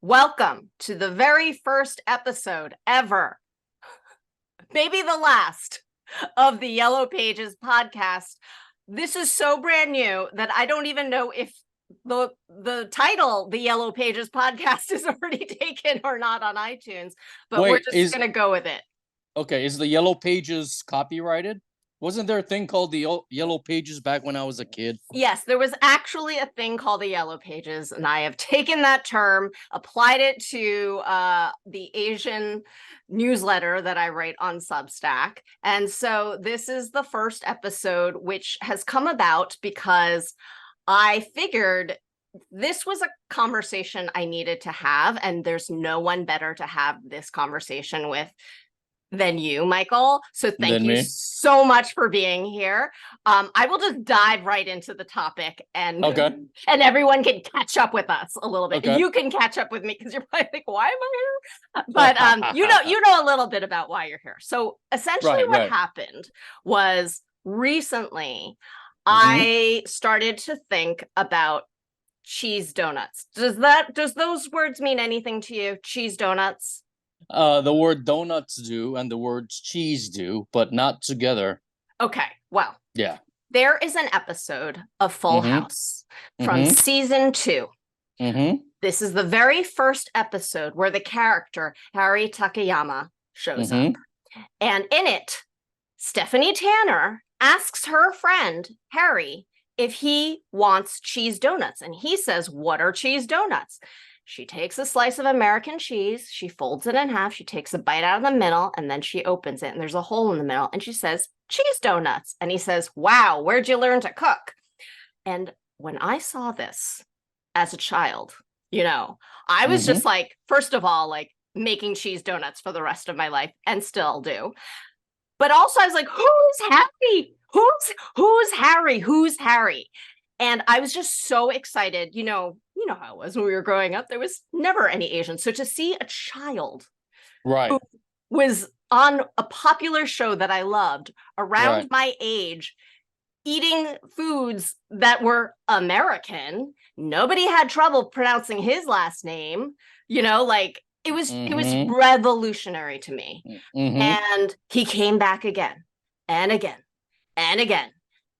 Welcome to the very first episode ever, maybe the last, of the Yellow Pages podcast. This is so brand new that I don't even know if the title, the Yellow Pages podcast, is already taken or not on iTunes, but we're just going to go with it. Okay, is the Yellow Pages copyrighted? Wasn't there a thing called the Yellow Pages back when I was a kid? Yes, there was actually a thing called the Yellow Pages, and I have taken that term, applied it to the Asian newsletter that I write on Substack. And so this is the first episode, which has come about because I figured this was a conversation I needed to have, and there's no one better to have this conversation with than you, Michael. So thank you so much for being here. I will just dive right into the topic, and everyone can catch up with us a little bit. Okay. You can catch up with me because you're probably like, why am I here? But you know a little bit about why you're here. So essentially what happened was recently I started to think about cheese donuts. Does those words mean anything to you? Cheese donuts? The word donuts do, and the words cheese do, but not together. Okay, well, yeah. There is an episode of Full House from season 2. This is the very first episode where the character Harry Takayama shows up. And in it, Stephanie Tanner asks her friend, Harry, if he wants cheese donuts. And he says, what are cheese donuts? She takes a slice of American cheese, she folds it in half, she takes a bite out of the middle, and then she opens it, and there's a hole in the middle, and she says, cheese donuts. And he says, wow, where'd you learn to cook? And when I saw this as a child, I was just like, first of all, like making cheese donuts for the rest of my life, and still do. But also I was like, who's Harry? Who's Harry? Who's Harry? And I was just so excited. You know how it was when we were growing up. There was never any Asian. So to see a child who was on a popular show that I loved around my age, eating foods that were American, nobody had trouble pronouncing his last name, it was revolutionary to me. And he came back again and again and again.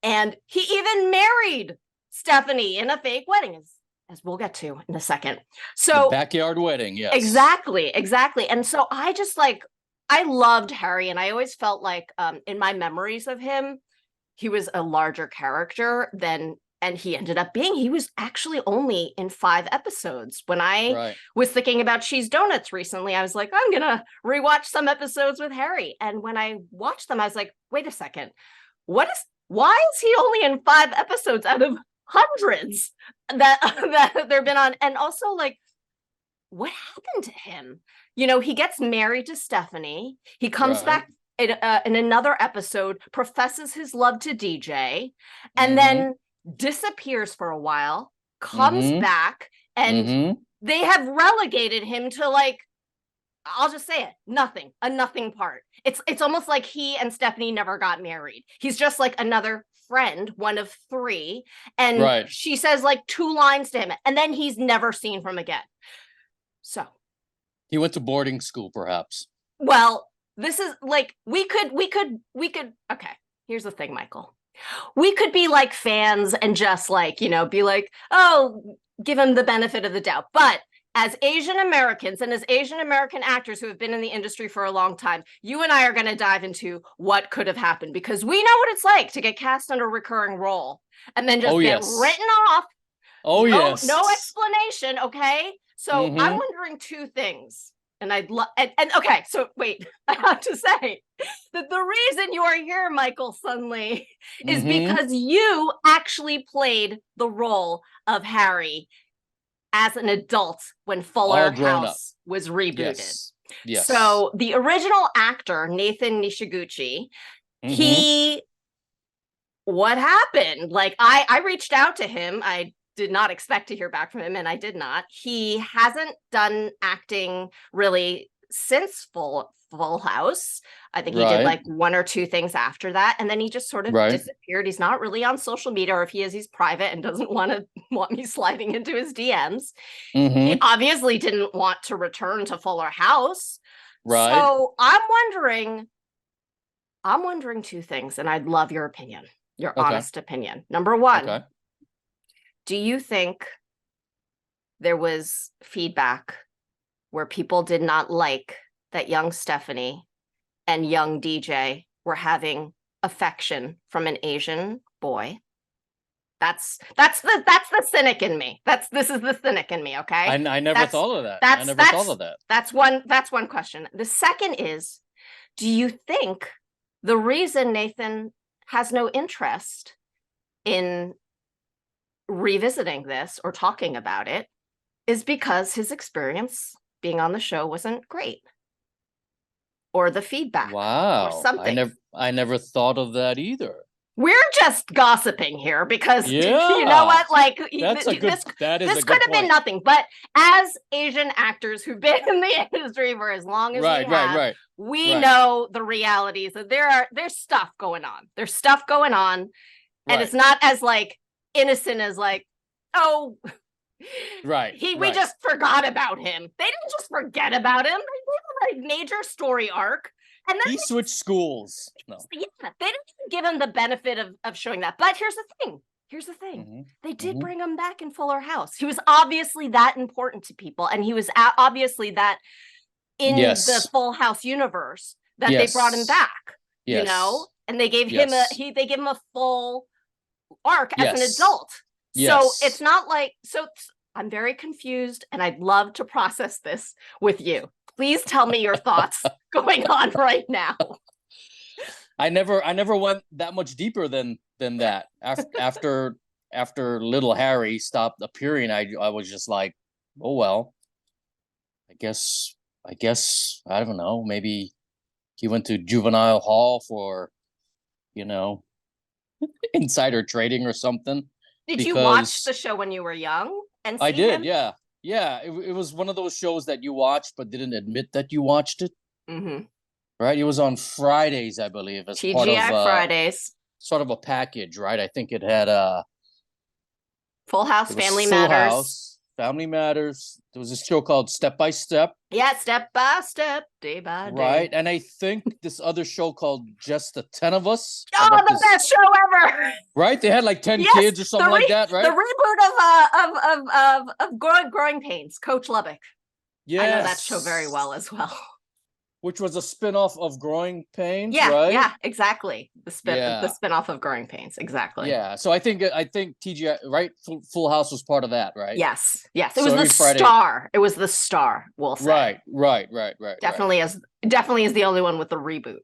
And he even married Stephanie in a fake wedding, as we'll get to in a second. So the backyard wedding, yes. Exactly. And so I loved Harry, and I always felt like in my memories of him, he was a larger character and he ended up being, he was actually only in 5 episodes. When I was thinking about cheese donuts recently, I was like, I'm going to rewatch some episodes with Harry. And when I watched them, I was like, wait a second, why is he only in 5 episodes out of hundreds that they've been on? And also, like, what happened to him? He gets married to Stephanie. He comes back in another episode, professes his love to DJ, and then disappears for a while, comes back, and they have relegated him to, like, I'll just say it, a nothing part. It's almost like he and Stephanie never got married. He's just like another friend, one of 3. And she says like 2 lines to him, and then he's never seen from again. So he went to boarding school, perhaps. Well, this is like, we could, okay, here's the thing, Michael. We could be like fans and just like, be like, oh, give him the benefit of the doubt. But as Asian Americans and as Asian American actors who have been in the industry for a long time, you and I are going to dive into what could have happened, because we know what it's like to get cast in a recurring role and then just get written off. No explanation. Okay. So I'm wondering 2 things. And okay, so wait, I have to say that the reason you are here, Michael Sunley, is because you actually played the role of Harry as an adult when Fuller House was rebooted. Yes. So the original actor, Nathan Nishiguchi, what happened? Like, I reached out to him. I did not expect to hear back from him, and I did not. He hasn't done acting really since Full House. I think he did like one or two things after that, and then he just sort of disappeared. He's not really on social media, or if he is, he's private and doesn't want me sliding into his DMs. He obviously didn't want to return to Fuller House. So I'm wondering two things, and I'd love your opinion, your honest opinion. Number one, do you think there was feedback where people did not like that young Stephanie and young DJ were having affection from an Asian boy? That's the cynic in me. This is the cynic in me. Okay. I never thought of that. I never thought of that. That's one question. The second is, do you think the reason Nathan has no interest in revisiting this or talking about it is because his experience being on the show wasn't great, or the feedback, or something? I never thought of that either. We're just gossiping here because you know what? Like, this could have been nothing. But as Asian actors who've been in the industry for as long as we know the realities that there's stuff going on. There's stuff going on, and it's not as like innocent as like, oh, we just forgot about him. They didn't just forget about him. They gave him a major story arc. And then he switched schools. No. Yeah, they didn't even give him the benefit of showing that. But here's the thing. They did bring him back in Fuller House. He was obviously that important to people. And he was obviously that in the Full House universe that they brought him back, you know? And they gave him a full arc as an adult. So it's not like, I'm very confused, and I'd love to process this with you. Please tell me your thoughts going on right now. I never went that much deeper than that. After little Harry stopped appearing, I was just like, oh well. I guess I don't know. Maybe he went to juvenile hall for, insider trading or something. Did you watch the show when you were young? And I did, yeah. It was one of those shows that you watched but didn't admit that you watched it. Right? It was on Fridays, I believe, as TGI part of Fridays. Sort of a package, right? I think it had Full House, Family Matters. House, Family Matters. There was this show called Step by Step. Yeah, Step by Step, Day by Day. Right, and I think this other show called Just the 10 of Us. Oh, the best show ever! Right, they had like 10 kids or something like that, right? The reboot of Growing Pains, Coach Lubbock. Yeah, I know that show very well as well. Which was a spin-off of Growing Pains, yeah, right? Yeah, exactly. The spin-off of Growing Pains, exactly. Yeah, so I think TGI, right? Full House was part of that, right? Yes. It was the star. It was the star, we'll say. Right. Definitely is the only one with the reboot.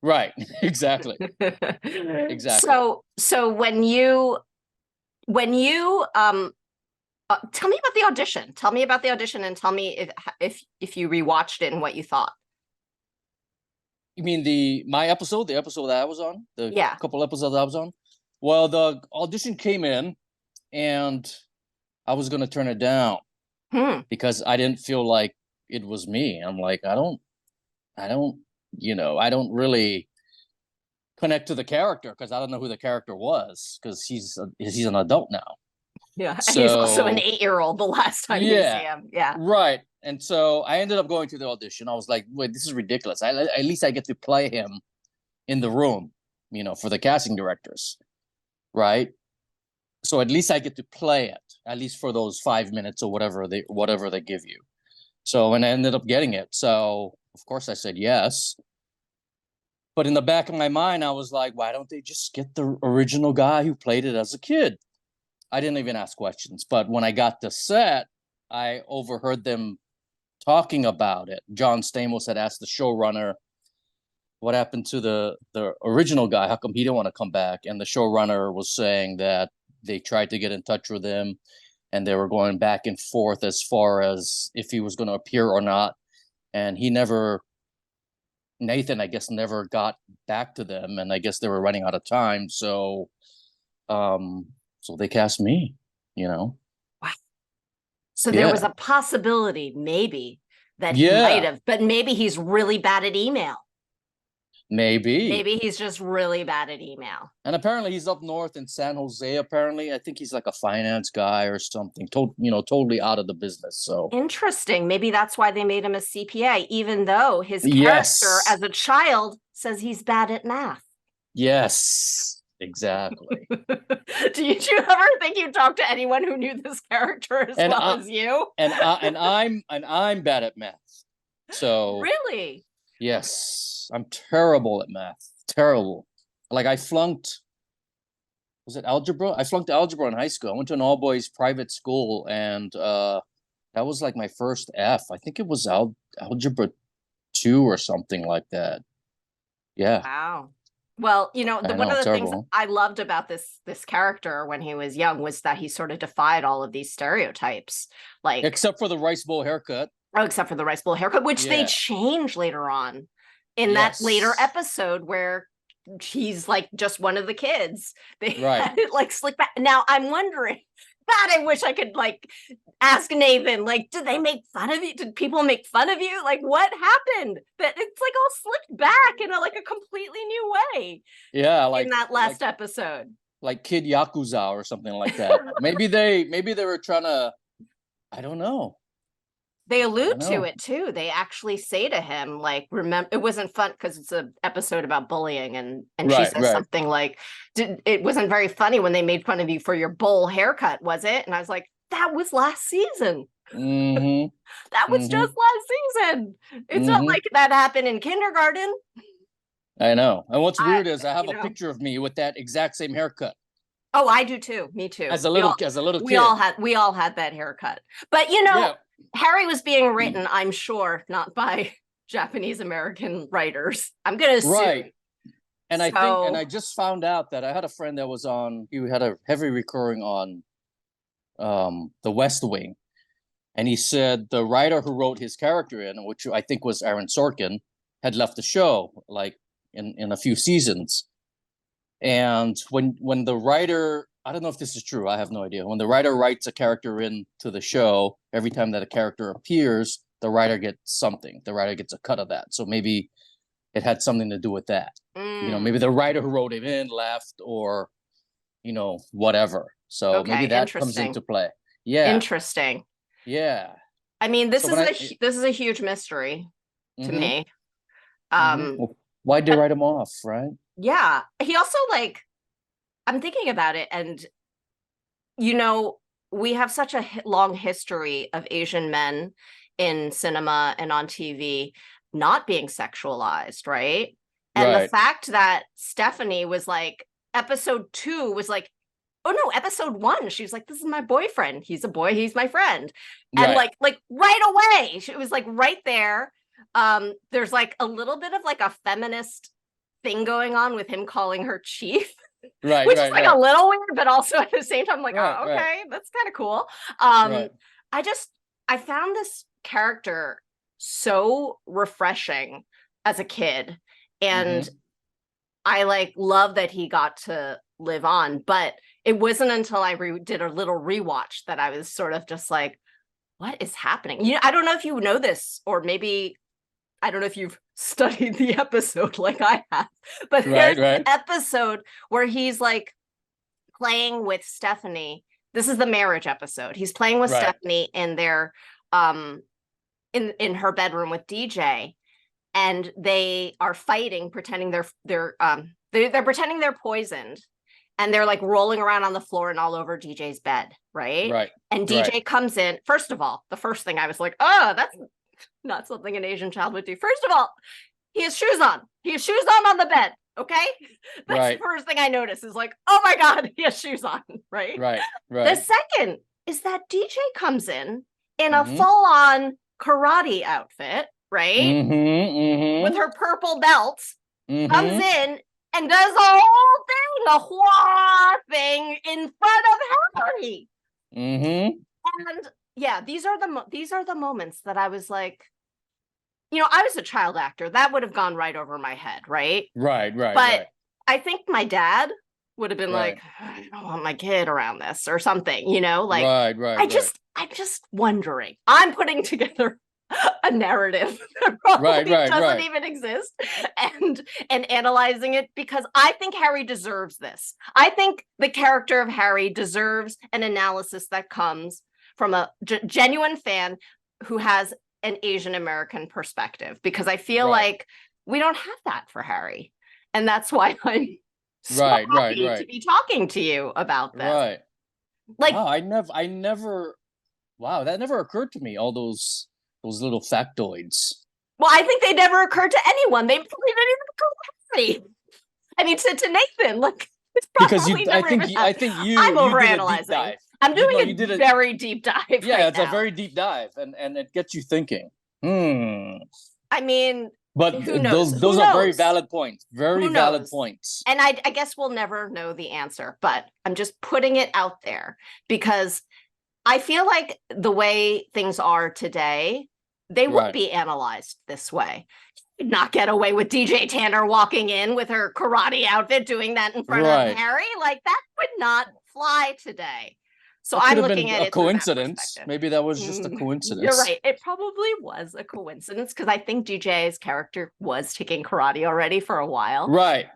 Right, exactly. Exactly. So when you tell me about the audition. Tell me about the audition and tell me if you rewatched it and what you thought. You mean the episode that I was on? The couple episodes I was on? Well, the audition came in and I was going to turn it down because I didn't feel like it was me. I'm like, I don't really connect to the character because I don't know who the character was because he's an adult now. Yeah, so, he's also an 8-year-old the last time you see him. Yeah. Right. And so I ended up going to the audition. I was like, wait, this is ridiculous. At least I get to play him in the room, for the casting directors. Right. So at least I get to play it, at least for those 5 minutes or whatever they give you. So, and I ended up getting it. So of course I said yes. But in the back of my mind, I was like, why don't they just get the original guy who played it as a kid? I didn't even ask questions. But when I got to set, I overheard them talking about it. John Stamos had asked the showrunner, what happened to the original guy? How come he didn't want to come back? And the showrunner was saying that they tried to get in touch with him and they were going back and forth as far as if he was going to appear or not. And Nathan, I guess, never got back to them. And I guess they were running out of time. So they cast me, Wow. So there was a possibility maybe that he might have, but maybe he's really bad at email. Maybe he's just really bad at email. And apparently he's up north in San Jose. Apparently, I think he's like a finance guy or something. Totally out of the business. So interesting. Maybe that's why they made him a CPA, even though his character as a child says he's bad at math. Yes, exactly. Did you ever think you talked to anyone who knew this character as well as you? And I'm bad at math. So really. Yes, I'm terrible at math. Terrible. Like I flunked. Was it algebra? I flunked algebra in high school. I went to an all-boys private school, and that was like my first F. I think it was algebra 2 or something like that. Yeah. Wow. Well, one of the things I loved about this character when he was young was that he sort of defied all of these stereotypes, like except for the rice bowl haircut. Oh, except for the rice bowl haircut, which they change later on in that later episode where he's like just one of the kids. They had it like slick back. Now I'm wondering, God, I wish I could like ask Nathan, like, did they make fun of you? Did people make fun of you? Like, what happened? That it's like all slicked back in a completely new way. Yeah, like in that last episode. Like Kid Yakuza or something like that. maybe they were trying to, I don't know. They allude to it too. They actually say to him, like, remember, it wasn't fun because it's an episode about bullying, and she says something like, it wasn't very funny when they made fun of you for your bowl haircut, was it? And I was like, that was last season. That was just last season. It's not like that happened in kindergarten. I know. And what's weird is I have a picture of me with that exact same haircut. Oh, I do too. Me too. As a little kid. We all had that haircut. But Harry was being written, I'm sure, not by Japanese American writers. I'm going to assume. Right. And I just found out that I had a friend that was he had a heavy recurring on The West Wing. And he said the writer who wrote his character in, which I think was Aaron Sorkin, had left the show like in a few seasons. And when the writer, I don't know if this is true, I have no idea. When the writer writes a character into the show, every time that a character appears, the writer gets something. The writer gets a cut of that. So maybe it had something to do with that. Maybe the writer who wrote it in left, or, whatever. So maybe that comes into play. Yeah. Interesting. Yeah. I mean, this is a huge mystery to me. Well, why'd they write him off, right? Yeah. He also I'm thinking about it, and we have such a long history of Asian men in cinema and on TV not being sexualized, right? And the fact that Stephanie was like, episode 2 was like, oh no, episode 1, she was like, this is my boyfriend. He's a boy. He's my friend. And like right away, she was like right there. There's like a little bit of like a feminist thing going on with him calling her chief. Which is like a little weird, but also at the same time, I'm like, okay, that's kind of cool. I found this character so refreshing as a kid, and I love that he got to live on. But it wasn't until I did a little rewatch that I was sort of just like, what is happening? I don't know if you know this, or maybe I don't know if you've studied the episode like I have, but there's an episode where he's like playing with Stephanie. This is the marriage episode. He's playing with Stephanie in their in her bedroom with DJ, and they are fighting, pretending they're pretending they're poisoned, and they're like rolling around on the floor and all over DJ's bed, right? And DJ comes in. First of all, the first thing I was like, oh, that's not something an Asian child would do. First of all, he has shoes on. He has shoes on the bed. Okay. That's the first thing I notice is like, oh my God, he has shoes on. Right. The second is that DJ comes in a full on karate outfit, right? With her purple belt, comes in and does a whole thing, a whole thing in front of Harry. And yeah, these are the moments that I was like, I was a child actor. That would have gone right over my head, right? But I think my dad would have been like, I don't want my kid around this or something, I'm just wondering. I'm putting together a narrative that probably doesn't right. even exist, and analyzing it, because I think Harry deserves this. I think the character of Harry deserves an analysis that comes from a genuine fan who has an Asian American perspective, because I feel like we don't have that for Harry, and that's why I'm so happy to be talking to you about this. Right. Like, wow, I never wow, that never occurred to me, all those little factoids. Well, I think they never occurred to anyone. They didn't even occur to me. I mean, to Nathan, like, it's probably never I think you I'm did a deep dive. I'm doing a very deep dive. Yeah, it's a very deep dive, and it gets you thinking. I mean, but who knows? those are very valid points. Very valid points. And I guess we'll never know the answer, but I'm just putting it out there because I feel like the way things are today, they would be analyzed this way. You'd not get away with DJ Tanner walking in with her karate outfit, doing that in front of Harry. Like, that would not fly today. So I'm looking at it. A coincidence. Maybe that was just a coincidence. You're right. It probably was a coincidence, because I think DJ's character was taking karate already for a while. Right.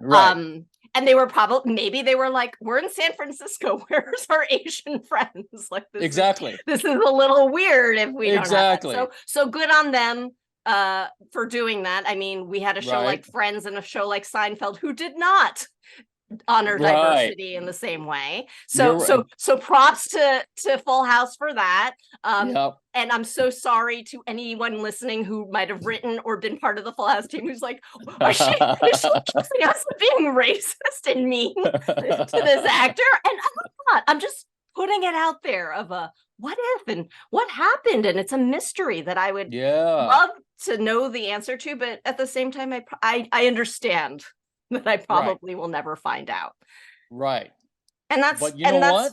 And they were maybe they were like, we're in San Francisco. Where's our Asian friends? Like, this is a little weird if we don't have that. So good on them for doing that. I mean, we had a show like Friends and a show like Seinfeld who did not honor diversity in the same way. So props to Full House for that. And I'm so sorry to anyone listening who might have written or been part of the Full House team who's like, is she accusing us of being racist and mean to this actor? And I'm not. I'm just putting it out there of a what if and what happened, and it's a mystery that I would love to know the answer to, but at the same time, I understand that I probably will never find out. Right. And that's, but you know what?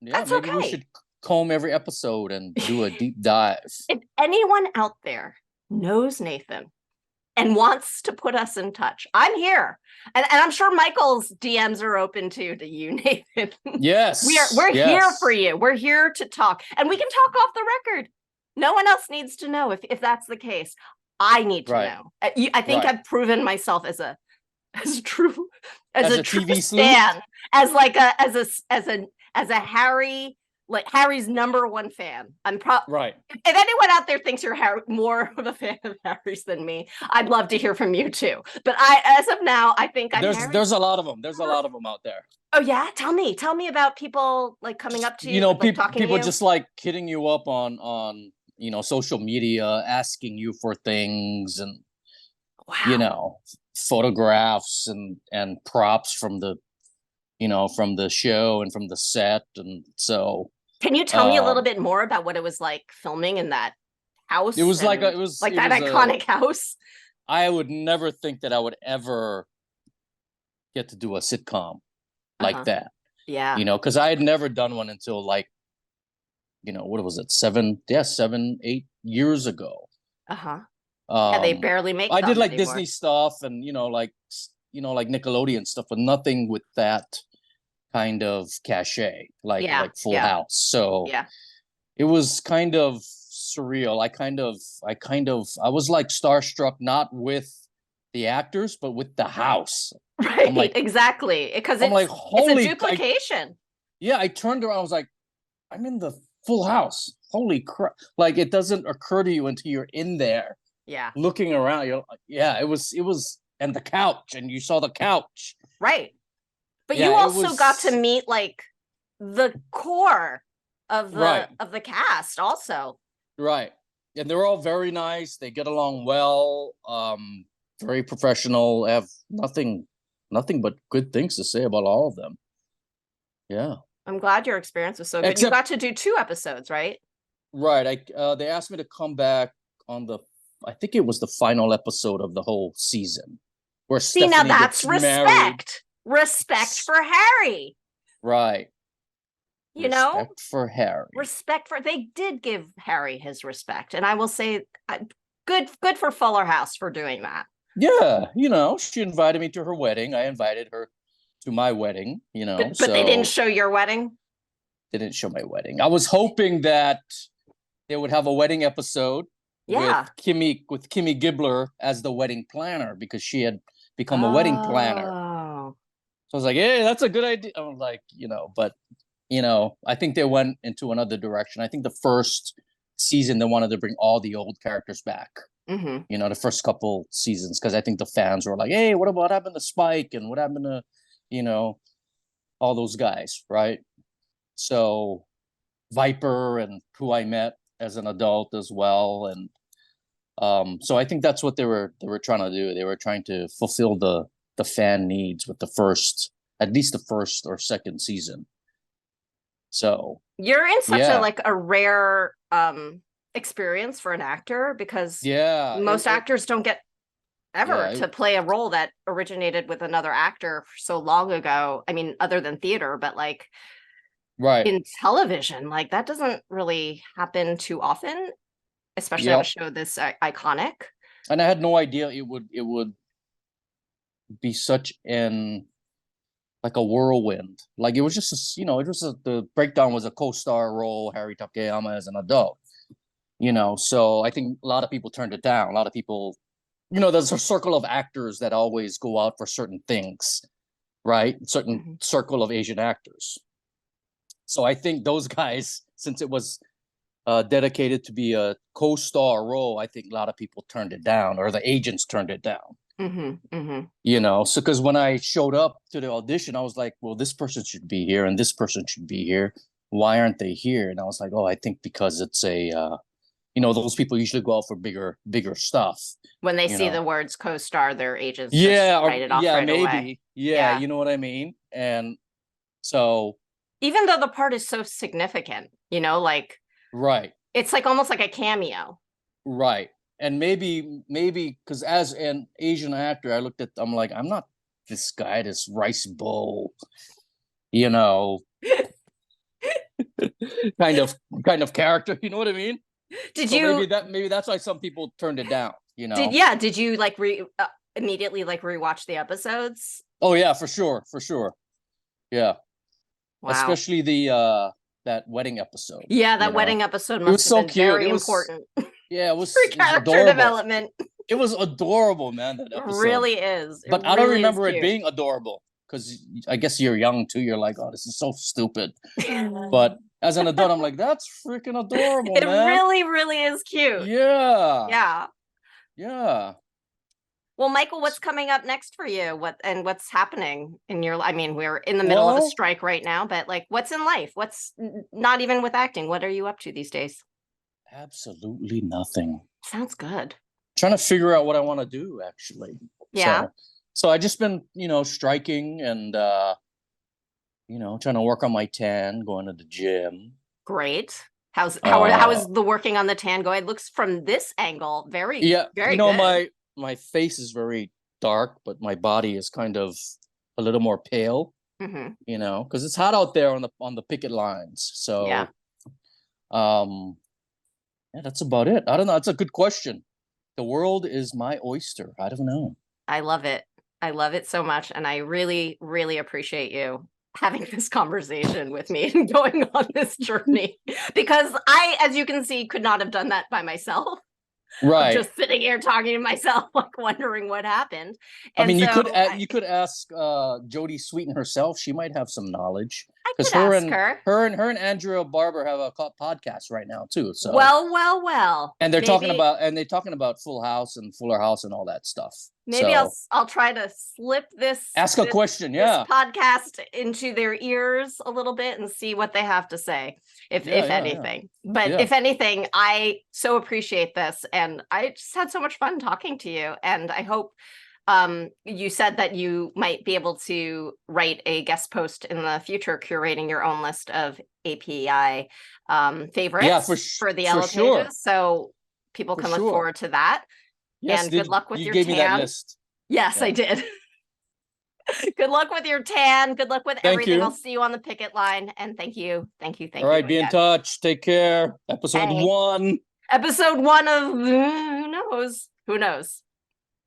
Yeah, that's maybe we should comb every episode and do a deep dive. If anyone out there knows Nathan and wants to put us in touch, I'm here. And I'm sure Michael's DMs are open to you, Nathan. Yes. We're here for you. We're here to talk. And we can talk off the record. No one else needs to know if that's the case. I need to know. I think I've proven myself as a true TV stan, as a Harry, like Harry's number one fan. I'm If anyone out there thinks you're more of a fan of Harry's than me, I'd love to hear from you too. But as of now, I think there's a lot of them. There's a lot of them out there. Oh yeah, tell me about people like coming up to you. People just like hitting you up on social media, asking you for things, and photographs and props from the show and from the set. And so can you tell me a little bit more about what it was like filming in that house? It was that iconic house. I would never think that I would ever get to do a sitcom like that. Yeah. Because I had never done one until what was it? 7-8 years ago. They barely make. I did like anymore. Disney stuff and like Nickelodeon stuff, but nothing with that kind of cachet, like Full House. So it was kind of surreal. I was like starstruck, not with the actors, but with the house. Right, exactly, because it's a duplication. I turned around. I was like, I'm in the Full House. Holy crap! Like, it doesn't occur to you until you're in there. Yeah. Looking around, it was, and the couch, and you saw the couch. Right. But you also got to meet like the core of the cast also. Right. And they're all very nice. They get along well. Very professional. Have nothing but good things to say about all of them. Yeah. I'm glad your experience was so good. You got to do 2 episodes, right? Right. They asked me to come back on I think it was the final episode of the whole season. Where now that's respect. Respect for Harry. Right. Respect for Harry. They did give Harry his respect. And I will say, good for Fuller House for doing that. Yeah. She invited me to her wedding. I invited her to my wedding, But they didn't show your wedding? They didn't show my wedding. I was hoping that they would have a wedding episode. Yeah. with Kimmy Gibbler as the wedding planner because she had become a wedding planner. Oh. So I was like, hey, that's a good idea. I was like, but I think they went into another direction. I think the first season they wanted to bring all the old characters back. Mm-hmm. The first couple seasons, because I think the fans were like, hey, what happened to Spike and what happened to, all those guys, right? So Viper and who I met as an adult as well. And so I think that's what they were trying to do. They were trying to fulfill the fan needs with at least the first or second season. So you're in such a rare experience for an actor, because most actors don't get ever to play a role that originated with another actor so long ago. I mean, other than theater, but like in television, like that doesn't really happen too often, especially on a show this iconic. And I had no idea it would be such like a whirlwind. Like it was just the breakdown was a co-star role, Harry Takayama as an adult. So I think a lot of people turned it down. A lot of people, there's a circle of actors that always go out for certain things, right? Certain circle of Asian actors. So I think those guys, since it was dedicated to be a co-star role, I think a lot of people turned it down, or the agents turned it down. So because when I showed up to the audition, I was like, well, this person should be here and this person should be here. Why aren't they here? And I was like, oh, I think because it's those people usually go out for bigger stuff. When they see the words co-star, their agents just write it off right away. Yeah, you know what I mean? And so even though the part is so significant, like right, it's like almost like a cameo. Right. And maybe because as an Asian actor, I'm like, I'm not this guy, this rice bowl, kind of character. You know what I mean? Maybe that's why some people turned it down. Did you like immediately like rewatch the episodes? Oh yeah, for sure. Yeah. Wow. Especially the that wedding episode. Yeah, that wedding episode must have been very important. Yeah, it was for character development. It was adorable, man. That episode. It really is. But I don't remember it being adorable because I guess you're young too. You're like, oh, this is so stupid. But as an adult, I'm like, that's freaking adorable, man. It really, really is cute. Yeah. Well, Michael, what's coming up next for you? What's happening in your? I mean, we're in the middle of a strike right now, but like, what's in life? What's not even with acting? What are you up to these days? Absolutely nothing. Sounds good. Trying to figure out what I want to do, actually. Yeah. So I just been, striking and, trying to work on my tan, going to the gym. Great. How is the working on the tan going? It looks from this angle very very good. My face is very dark, but my body is kind of a little more pale. Because it's hot out there on the picket lines. So yeah, that's about it. I don't know. It's a good question. The world is my oyster. I don't know. I love it. I love it so much, and I really, really appreciate you having this conversation with me and going on this journey, because I, as you can see, could not have done that by myself. Right. I'm just sitting here talking to myself, like wondering what happened. And I mean, you could ask Jodie Sweetin herself. She might have some knowledge. I could ask her. Her and Andrea Barber have a podcast right now too. So well. And they're talking about Full House and Fuller House and all that stuff. Maybe I'll try to slip this a question, this podcast into their ears a little bit and see what they have to say, if anything. Yeah. But if anything, I so appreciate this, and I just had so much fun talking to you. And I hope you said that you might be able to write a guest post in the future, curating your own list of API favorites for the Yellow Pages, so people can look forward to that. Yes, and good luck with your tan. You gave me that list. Yes, I did. Good luck with your tan. Good luck with everything. I'll see you on the picket line. And thank you. All right, be in touch. Take care. Episode 1. Episode 1 of who knows?